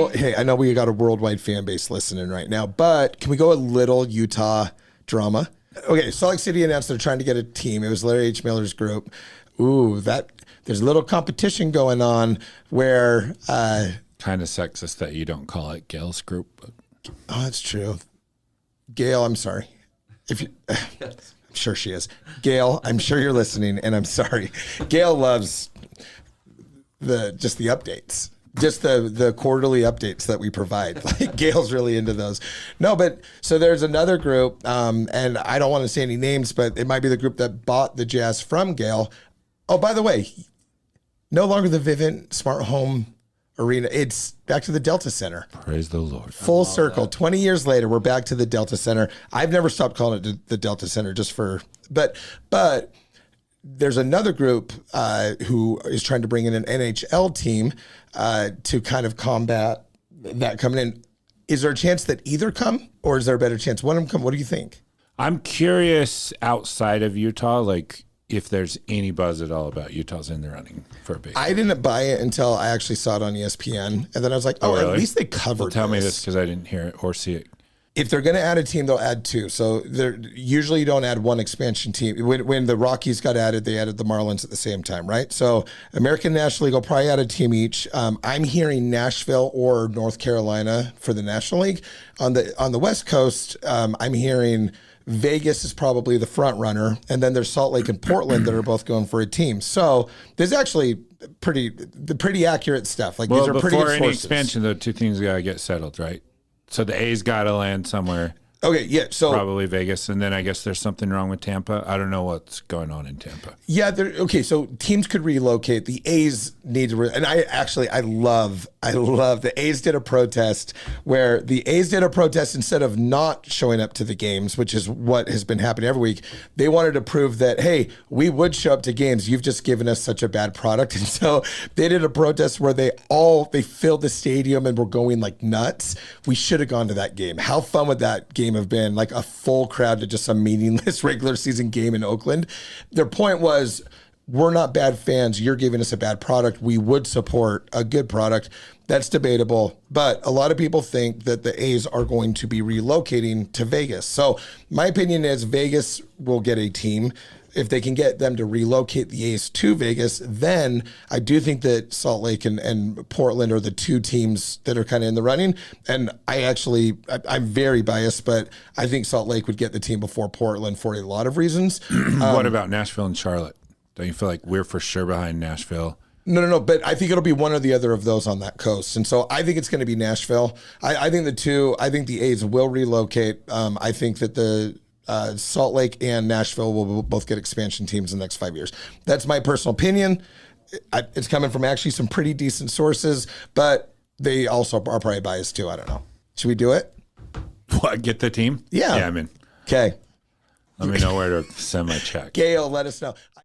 hey, I know we got a worldwide fan base listening right now, but can we go a little Utah drama? Okay, Salt Lake City announced they're trying to get a team. It was Larry H. Miller's group. Ooh, there's a little competition going on where... kind of sexist that you don't call it Gail's group. But. Oh, that's true. Gail, I'm sorry. I'm sure she is. Gail, I'm sure you're listening, and I'm sorry. Gail loves the updates. Just the quarterly updates that we provide. Like Gail's really into those. No, but so there's another group, and I don't want to say any names, but it might be the group that bought the Jazz from Gail. Oh, by the way, no longer the Vivint Smart Home Arena. It's back to the Delta Center. Praise the Lord. Full circle. 20 years later, we're back to the Delta Center. I've never stopped calling it the Delta Center but there's another group who is trying to bring in an NHL team to kind of combat that coming in. Is there a chance that either come, or is there a better chance one of them come? What do you think? I'm curious outside of Utah, like if there's any buzz at all about Utah's in the running for a big. I didn't buy it until I actually saw it on ESPN, and then I was like, really? At least they covered Well, tell me this because I didn't hear it or see it. If they're going to add a team, they'll add two. So usually you don't add one expansion team. When the Rockies got added, they added the Marlins at the same time, right? So American National League will probably add a team each. I'm hearing Nashville or North Carolina for the National League. On the West Coast, I'm hearing Vegas is probably the front runner, and then there's Salt Lake and Portland that are both going for a team. So there's actually pretty accurate stuff. Like these are pretty good sources. Before any expansion, though, two things got to get settled, right? So the A's got to land somewhere. Okay, yeah. So probably Vegas, and then I guess there's something wrong with Tampa. I don't know what's going on in Tampa. Yeah, okay. So teams could relocate. The A's need to, and I love the A's did a protest where the A's did a protest instead of not showing up to the games, which is what has been happening every week. They wanted to prove that, hey, we would show up to games. You've just given us such a bad product, and so they did a protest where they filled the stadium and were going like nuts. We should have gone to that game. How fun would that game have been? Like a full crowd to just a meaningless regular season game in Oakland. Their point was, we're not bad fans. You're giving us a bad product. We would support a good product. That's debatable. But a lot of people think that the A's are going to be relocating to Vegas. So my opinion is Vegas will get a team. If they can get them to relocate the A's to Vegas, then I do think that Salt Lake and Portland are the two teams that are kind of in the running. And I'm very biased, but I think Salt Lake would get the team before Portland for a lot of reasons. What about Nashville and Charlotte? Don't you feel like we're for sure behind Nashville? No. But I think it'll be one or the other of those on that coast. And so I think it's going to be Nashville. I think the A's will relocate. I think that the Salt Lake and Nashville will both get expansion teams in the next 5 years. That's my personal opinion. It's coming from actually some pretty decent sources, but they also are probably biased too. I don't know. Should we do it? What, get the team? Yeah. Yeah, I'm in. Okay. Let me know where to send my check. Gail, let us know.